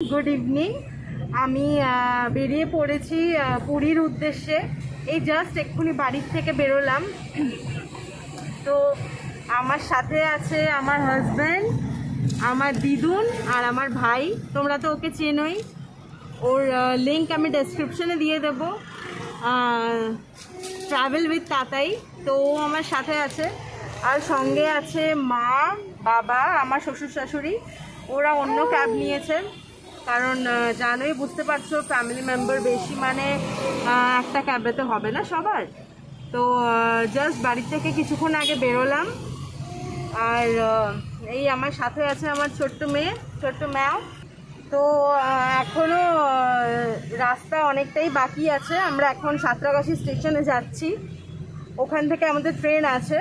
Good evening. আমি বেরিয়ে পড়েছি পুরীর উদ্দেশ্যে। এই জাস্ট এক্ষুনি বাড়ির থেকে বেরোলাম। তো আমার সাথে আছে আমার হাজব্যান্ড, আমার দিদুন আর আমার ভাই। তোমরা তো ওকে চেনোই, ওর লিঙ্ক আমি ডেসক্রিপশনে দিয়ে দেবো, ট্রাভেল উইথ তাতাই। তো ও আমার সাথে আছে, আর সঙ্গে আছে মা, বাবা, আমার শ্বশুর শাশুড়ি। ওরা অন্য ক্যাব নিয়েছে, কারণ জানোই, বুঝতে পারছো, ফ্যামিলি মেম্বার বেশি মানে একটা ক্যাবে তো হবে না সবার। তো জাস্ট বাড়ি থেকে কিছুক্ষণ আগে বেরোলাম। আর এই আমার সাথে আছে আমার ছোট্ট মেয়ে, ছোট্ট ম্যাও। তো এখনও রাস্তা অনেকটাই বাকি আছে। আমরা এখন সাঁতরাগাছি স্টেশনে যাচ্ছি, ওখান থেকে আমাদের ট্রেন আছে।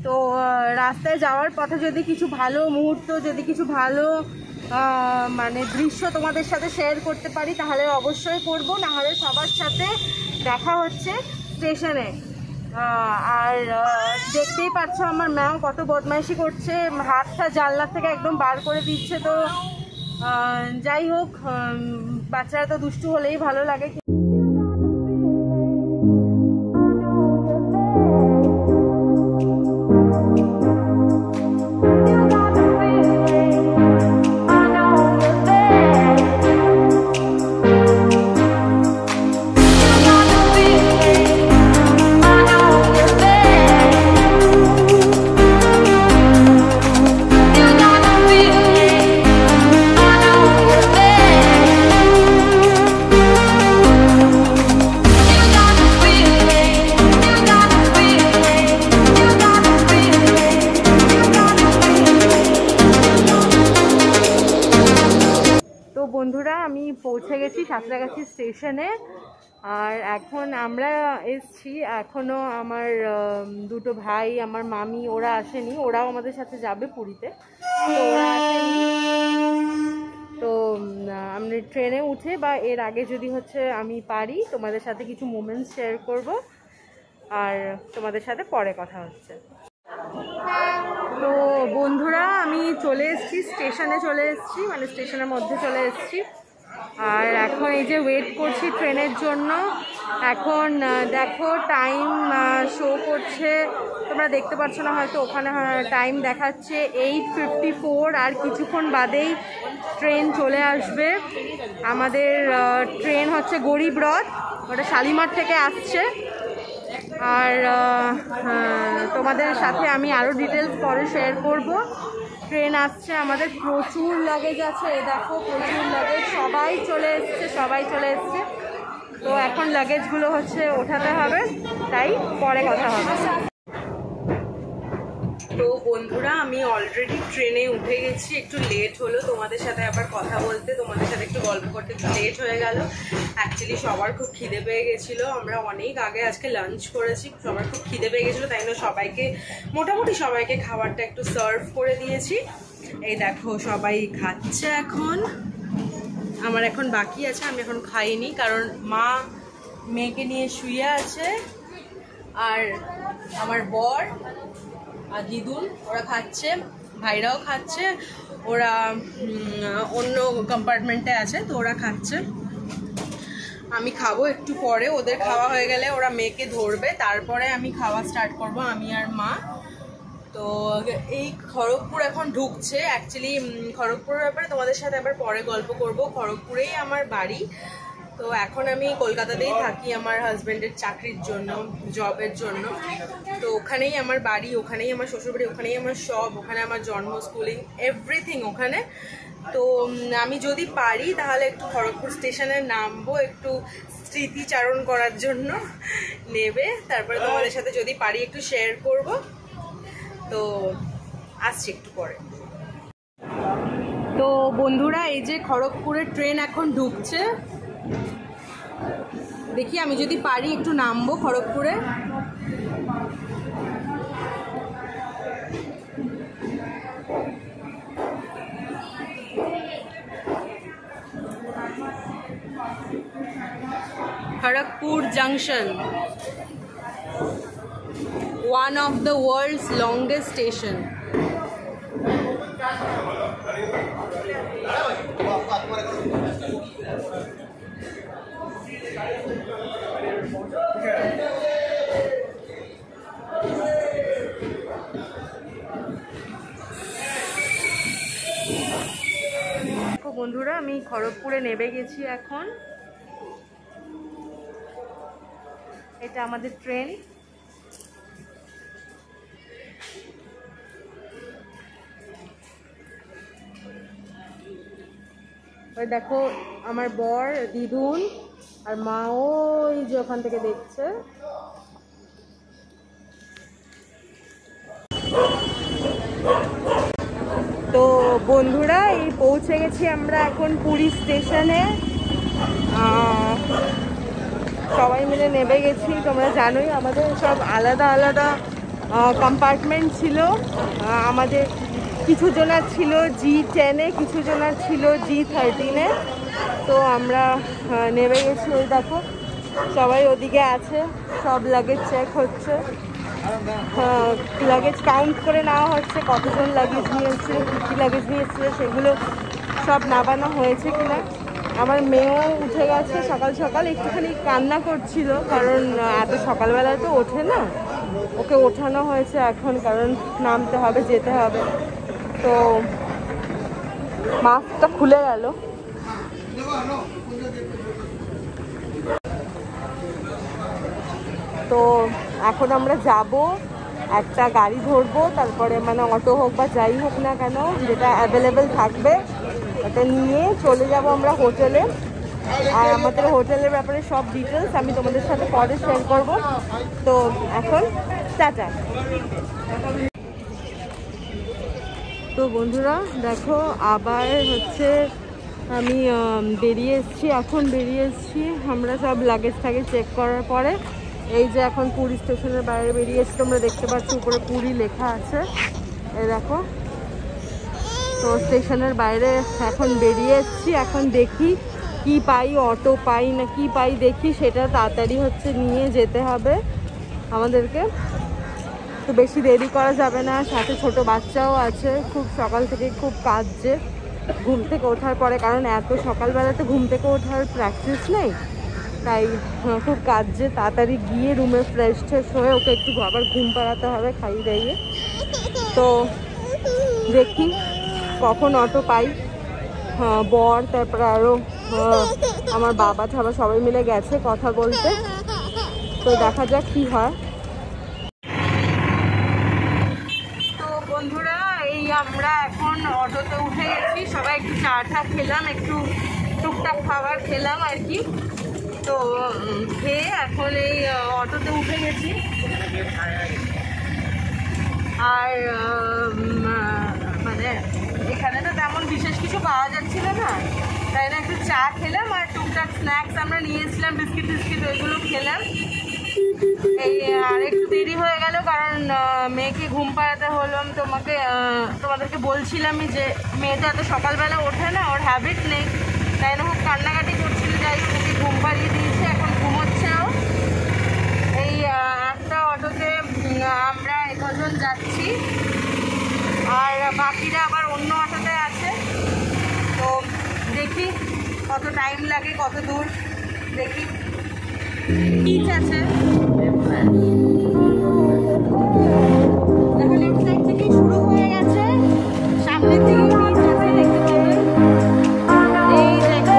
তো রাস্তায় যাওয়ার পথে যদি কিছু ভালো মুহূর্ত, যদি কিছু ভালো মানে দৃশ্য তোমাদের সাথে শেয়ার করতে পারি তাহলে অবশ্যই করব, নাহলে সবার সাথে দেখা হচ্ছে স্টেশনে। আর দেখতেই পাচ্ছ আমার ম্যাম কত বদমাইশি করছে, হাতটা জানলার থেকে একদম বার করে দিচ্ছে। তো যাই হোক, বাচ্চারা তো দুষ্টু হলেই ভালো লাগে। বন্ধুরা, আমি পৌঁছে গেছি সাঁতরাগাছি স্টেশনে। আর এখন আমরা এসছি, এখনও আমার দুটো ভাই, আমার মামি, ওরা আসেনি। ওরাও আমাদের সাথে যাবে পুরীতে, তো ওরা আসেনি। তো আমরা ট্রেনে উঠে বা এর আগে যদি আমি পারি তোমাদের সাথে কিছু মোমেন্টস শেয়ার করব, আর তোমাদের সাথে পরে কথা হচ্ছে। তো বন্ধুরা, আমি চলে এসেছি স্টেশনে, চলে এসেছি মানে স্টেশনের মধ্যে চলে এসেছি। আর এখন এই যে ওয়েট করছি ট্রেনের জন্য। এখন দেখো টাইম শো করছে, তোমরা দেখতে পাচ্ছ না হয়তো, ওখানে টাইম দেখাচ্ছে 8:54। আর কিছুক্ষণ বাদেই ট্রেন চলে আসবে। আমাদের ট্রেন হচ্ছে গরিব রথ, ওটা শালিমার থেকে আসছে। আর তোমাদের সাথে আমি আরও ডিটেলস পরে শেয়ার করব। ট্রেন আসছে, আমাদের প্রচুর লাগেজ আছে, এ দেখো প্রচুর লাগেজ, সবাই চলে এসছে। তো এখন লাগেজগুলো ওঠাতে হবে, তাই পরে কথা হবে। তো বন্ধুরা, আমি অলরেডি ট্রেনে উঠে গেছি। একটু লেট হলো তোমাদের সাথে আবার কথা বলতে, তোমাদের সাথে একটু গল্প করতে একটু লেট হয়ে গেল। অ্যাকচুয়ালি সবার খুব খিদে পেয়ে গেছিলো, আমরা অনেক আগে আজকে লাঞ্চ করেছি, সবার খুব খিদে পেয়ে গেছিলো, তাই না সবাইকে, মোটামুটি সবাইকে খাবারটা একটু সার্ভ করে দিয়েছি। এই দেখো সবাই খাচ্ছে এখন, আমার এখন বাকি আছে, আমি এখন খাইনি, কারণ মা মেয়েকে নিয়ে শুয়ে আছে, আর আমার বর আর দিদুন ওরা খাচ্ছে, ভাইরাও খাচ্ছে, ওরা অন্য কম্পার্টমেন্টে আছে, তো ওরা খাচ্ছে। আমি খাবো একটু পরে, ওদের খাওয়া হয়ে গেলে ওরা মেয়েকে ধরবে, তারপরে আমি খাওয়া স্টার্ট করব, আমি আর মা। তো এই খড়গপুর এখন ঢুকছে। অ্যাকচুয়ালি খড়গপুরের ব্যাপারে তোমাদের সাথে আবার পরে গল্প করব। খড়গপুরেই আমার বাড়ি। তো এখন আমি কলকাতাতেই থাকি আমার হাজব্যান্ডের চাকরির জন্য, জবের জন্য। তো ওখানেই আমার বাড়ি, ওখানেই আমার শ্বশুরবাড়ি, ওখানেই আমার সব, ওখানে আমার জন্ম, স্কুলিং, এভরিথিং ওখানে। তো আমি যদি পারি তাহলে একটু খড়গপুর স্টেশনে নামবো, একটু স্মৃতিচারণ করার জন্য নেবে, তারপরে তোমাদের সাথে যদি পারি একটু শেয়ার করব। তো আসছি একটু পরে। তো বন্ধুরা, এই যে খড়গপুরের ট্রেন এখন ঢুকছে, দেখি আমি যদি পারি একটু নামবো খড়গপুরে। Kharagpur junction, one of the world's longest station. বন্ধুরা আমি খড়গপুরে নেমে গেছি এখন। এটা আমাদের ট্রেন। ওই দেখো আমার বর, দিদুন আর মা ওই যে ওখান থেকে দেখছে। তো বন্ধুরা এই পৌঁছে গেছি আমরা এখন পুরী স্টেশনে। সবাই মিলে নেমে গেছি। তোমরা জানোই আমাদের সব আলাদা আলাদা কম্পার্টমেন্ট ছিল। আমাদের কিছু জনার ছিল G10-এ, কিছু জনার ছিল G13-এ। তো আমরা নেমে গেছি। ওই দেখো সবাই ওদিকে আছে, সব লাগেজ চেক হচ্ছে, লাগেজ কাউন্ট করে নেওয়া হচ্ছে, কতজন লাগেজ নিয়ে এসেছিল, কী কী লাগেজ নিয়ে এসেছিলো সেগুলো সব নামানো হয়েছে কিনা। আমার মেয়েও উঠে গেছে সকাল সকাল, একটুখানি কান্না করছিল কারণ এত সকালবেলায় তো ওঠে না। ওকে ওঠানো হয়েছে এখন, কারণ নামতে হবে, যেতে হবে। তো মাস্কটা খুলে গেল। তো এখন আমরা যাব, একটা গাড়ি ধরবো, তারপরে মানে অটো হোক বা যাই হোক না কেন যেটা অ্যাভেলেবেল থাকবে ওটা নিয়ে চলে যাব আমরা হোটেলে। আর আমাদের হোটেলের ব্যাপারে সব ডিটেলস আমি তোমাদের সাথে পরে শেয়ার করব। তো এখন টাটা। তো বন্ধুরা দেখো আবার হচ্ছে আমি বেরিয়ে এসেছি, এখন বেরিয়ে এসেছি। আমরা সব লাগেজ টাগেজ চেক করার পরে এই যে এখন পুরী স্টেশনের বাইরে বেরিয়ে এসেছি। তোমরা দেখতে পাচ্ছ উপরে পুরী লেখা আছে, এই দেখো। তো স্টেশনের বাইরে এখন বেরিয়ে এসেছি। এখন দেখি কি পাই, অটো পাই না কি পাই দেখি, সেটা তাড়াতাড়ি হচ্ছে নিয়ে যেতে হবে আমাদেরকে। তো বেশি দেরি করা যাবে না, সাথে ছোট বাচ্চাও আছে। খুব সকাল থেকে খুব কাঁদছে ঘুম থেকে ওঠার পরে, কারণ এত সকালবেলাতে ঘুম থেকে ওঠার প্র্যাকটিস নেই, তাই খুব কাঁদছে। তাড়াতাড়ি গিয়ে রুমে ফ্রেশ ট্রেশ হয়ে ওকে একটু আবার ঘুম পাড়াতে হবে খাইয়ে দাইয়ে। তো দেখি কখন অটো পাই। বর তারপরে আরও আমার বাবা ঠাবা সবাই মিলে গেছে কথা বলতে। তো দেখা যাক কি হয়। তো বন্ধুরা এই আমরা এখন অটোতে উঠে গেছি, সবাই একটু চা টা খেলাম, একটু টুকটাক খাবার খেলাম আর কি। তো খেয়ে এখন এই অটোতে উঠে গেছি। আর মানে এখানে তো তেমন বিশেষ কিছু পাওয়া যাচ্ছিল না, তাই না একটু চা খেলাম আর টুকটাক স্ন্যাক্স আমরা নিয়েছিলাম, বিস্কিট টিস্কিট ওইগুলো খেলাম। এই আর একটু দেরি হয়ে গেল কারণ মেয়েকে ঘুম পাড়াতে হলো। আমি তোমাদেরকে বলছিলামই যে মেয়েটা এত সকালবেলা ওঠে না, ওর হ্যাবিট নেই, তাই না খুব কান্নাকাটি করছিল। যাই হোক ওকে ঘুম পাড়িয়ে দিয়েছে, এখন ঘুমোচ্ছেও। এই একটা অটোতে আমরা 11 জন যাচ্ছি, আর বাকিরা আবার অন্য অটোতে আছে। তো দেখি কত টাইম লাগে, কত দূর দেখি। বিচ আছে দেখো, লেফট সাইড থেকে শুরু হয়ে গেছে, সামনের দিকে বিচ আছে দেখতে পাবেন। এই দেখো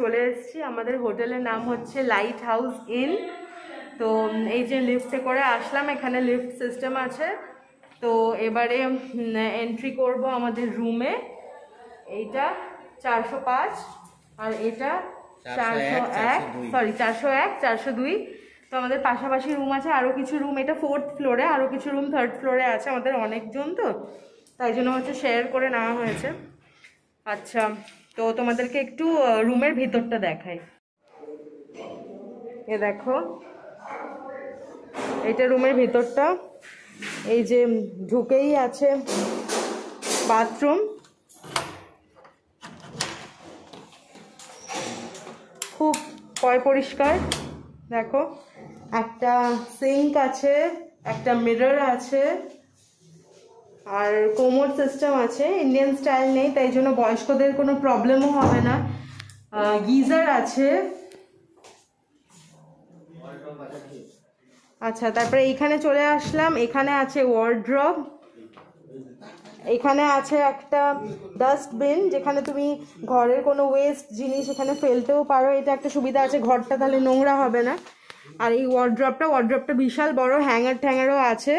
চলে এসেছি। আমাদের হোটেলের নাম হচ্ছে লাইট হাউস ইন। তো এই যে লিফটে করে আসলাম, এখানে লিফট সিস্টেম আছে। তো এবারে এন্ট্রি করব আমাদের রুমে। এইটা 405 আর এটা 401, সরি 401 402। তো আমাদের পাশাপাশি রুম আছে, আরও কিছু রুম, এটা 4th ফ্লোরে, আরও কিছু রুম 3rd ফ্লোরে আছে। আমাদের অনেকজন তো, তাই জন্য হচ্ছে শেয়ার করে নেওয়া হয়েছে। আচ্ছা, তো তোমাদেরকে একটু রুমের ভিতরটা দেখাই। এ দেখো, এটা রুমের ভিতরটা। এই যে ঢুকেই আছে বাথরুম, খুব পরিষ্কার। দেখো, একটা সিঙ্ক আছে, একটা মিরর আছে, আর কোমোড সিস্টেম আছে। ইন্ডিয়ান স্টাইল নেই, তাই জন্য বয়স্কদের কোনো প্রবলেমও হবে না। গিজার আছে। আচ্ছা, তারপরে এইখানে চলে আসলাম। এখানে আছে ওয়ার্ড্রব, এখানে আছে একটা ডাস্টবিন, যেখানে তুমি ঘরের কোনো ওয়েস্ট জিনিস এখানে ফেলতেও পারো। এটা একটা সুবিধা আছে, ঘরটা তাহলে নোংরা হবে না। আর এই ওয়ার্ড্রবটা বিশাল বড়, হ্যাঙ্গার ট্যাঙ্গারও আছে।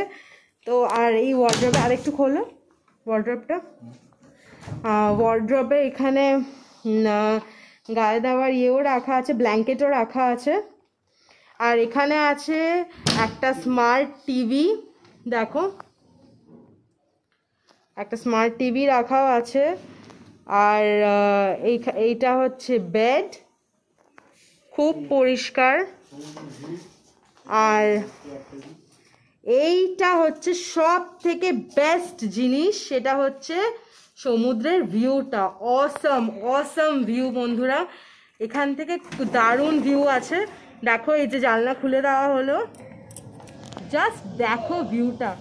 তো আর এই ওয়ার্ড্রবে আরেকটু খোলো ওয়ার্ড্রবে এখানে গায়ে দেওয়ার ইয়েও রাখা আছে, ব্ল্যাঙ্কেটও রাখা আছে। আর এখানে আছে একটা স্মার্ট টিভি, দেখো একটা স্মার্ট টিভি রাখাও আছে। আর এইটা হচ্ছে বেড, খুব পরিষ্কার। আর এইটা হচ্ছে সব থেকে বেস্ট জিনিস, সেটা হচ্ছে সমুদ্রের ভিউটা। অসম ভিউ বন্ধুরা, এখান থেকে দারুণ ভিউ আছে। দেখো, এই যে জানলা খুলে দেওয়া হলো, জাস্ট দেখো ভিউটা,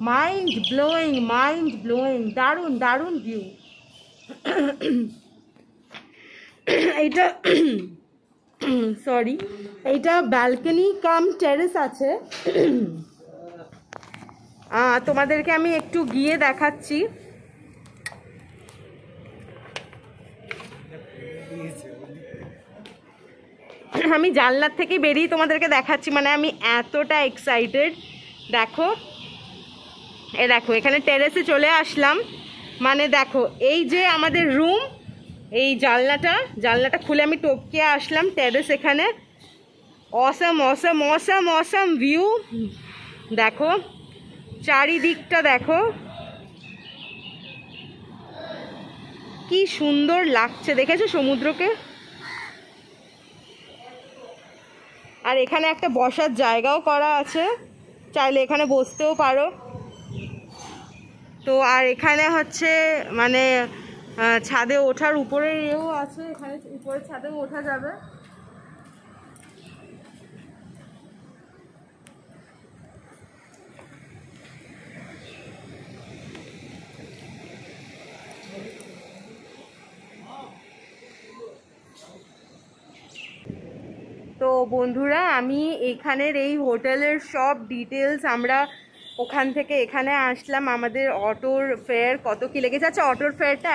মাইন্ড ব্লোয়িং, দারুণ ভিউ। এইটা সরি, এইটা ব্যালকনি কাম টেরেস আছে। তোমাদেরকে আমি একটু গিয়ে দেখাচ্ছি। আমি জানলার থেকে বেরিয়ে তোমাদেরকে দেখাচ্ছি, মানে আমি এতটা এক্সাইটেড। দেখো, দেখো এখানে টেরেসে চলে আসলাম। মানে দেখো, এই যে আমাদের রুম, এই জানলাটা খুলে আমি টপকে আসলাম টেরেস। এখানে অসম ভিউ। দেখো চারিদিকটা, দেখো কি সুন্দর লাগছে, দেখেছো সমুদ্রকে। আর এখানে একটা বসার জায়গাও করা আছে, চাইলে এখানে বসতেও পারো। তো আর এখানে হচ্ছে মানে ছাদে ওঠার উপরে ইয়েও আছে, এখানে উপরে ছাদেও ওঠা যাবে। তো বন্ধুরা, আমি এখানের এই হোটেলের সব ডিটেলস, আমরা ওখান থেকে এখানে আসলাম, আমাদের অটোর ফেয়ার কত কি লেগেছে। আচ্ছা, অটোর ফেয়ারটা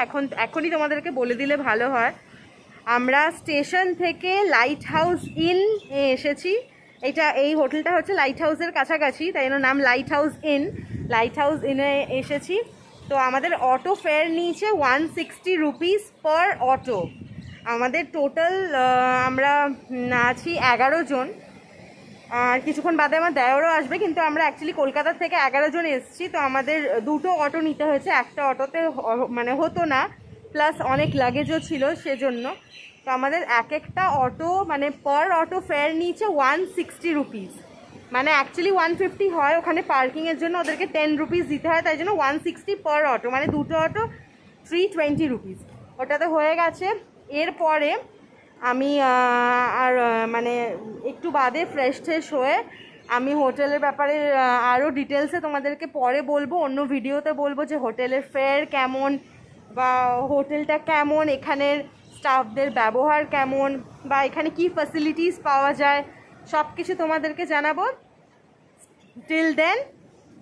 এখনই তোমাদেরকে বলে দিলে ভালো হয়। আমরা স্টেশন থেকে লাইট হাউস ইন এসেছি। এই হোটেলটা হচ্ছে লাইট হাউসের কাছাকাছি, তাই জন্য নাম লাইট হাউস ইনে এসেছি। তো আমাদের অটো ফেয়ার নিয়েছে 160 রুপিস পার অটো। আমাদের টোটাল আমরা আছি 11 জন। আর কিছুক্ষণ বাদে আমার দেওয়ারও আসবে, কিন্তু আমরা অ্যাকচুয়ালি কলকাতা থেকে 11 জন এসেছি। তো আমাদের দুটো অটো নিতে হয়েছে, একটা অটোতে মানে হতো না, প্লাস অনেক লাগেজও ছিল সেজন্য। তো আমাদের একটা অটো মানে পার অটো ফেয়ার নিয়েছে 160 রুপিস। মানে অ্যাকচুয়ালি 150 হয়, ওখানে পার্কিংয়ের জন্য ওদেরকে 10 রুপিস দিতে হয়, তাই জন্য 160 পার অটো, মানে দুটো অটো 320 রুপিস। ওটা তো হয়ে গেছে। এরপরে আমি আর মানে একটু বাদে ফ্রেশ হয়ে আমি হোটেলের ব্যাপারে আরও ডিটেলসে তোমাদেরকে পরে বলবো, অন্য ভিডিওতে বলবো যে হোটেলের ফেয়ার কেমন বা হোটেলটা কেমন, এখানের স্টাফদের ব্যবহার কেমন, বা এখানে কি ফ্যাসিলিটিস পাওয়া যায়, সব কিছু তোমাদেরকে জানাবো। Till then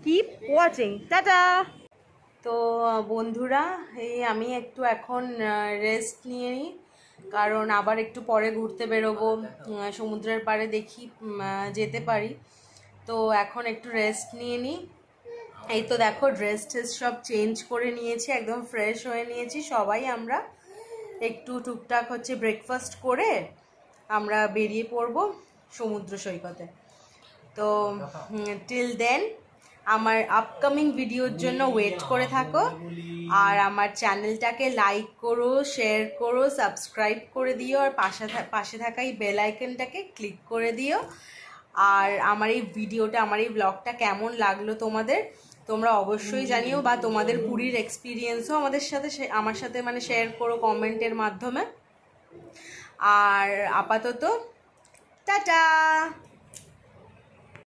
keep watching, tata. তো বন্ধুরা, এই আমি একটু এখন রেস্ট নিয়ে নিই। কারণ আবার একটু পরে ঘুরতে বেরোবো, সমুদ্রের পাড়ে দেখি যেতে পারি। তো এখন একটু রেস্ট নিয়ে নিই। এই তো দেখো ড্রেস ট্রেস সব চেঞ্জ করে নিয়েছি, একদম ফ্রেশ হয়ে নিয়েছি সবাই। আমরা একটু টুকটাক হচ্ছে ব্রেকফাস্ট করে আমরা বেরিয়ে পড়বো সমুদ্র সৈকতে। তো টিল দেন আমার আপকামিং ভিডিওর জন্য ওয়েট করে থাকো, আর আমার চ্যানেলটাকে লাইক করো, শেয়ার করো, সাবস্ক্রাইব করে দিও, আর পাশে থাকা এই বেল আইকনটাকে ক্লিক করে দিও। আর আমার এই ভিডিওটা, আমার এই ব্লগটা কেমন লাগলো তোমাদের, তোমরা অবশ্যই জানিও, বা তোমাদের পুরীর এক্সপিরিয়েন্সও আমার সাথে মানে শেয়ার করো কমেন্টের মাধ্যমে। আর আপাতত টাটা।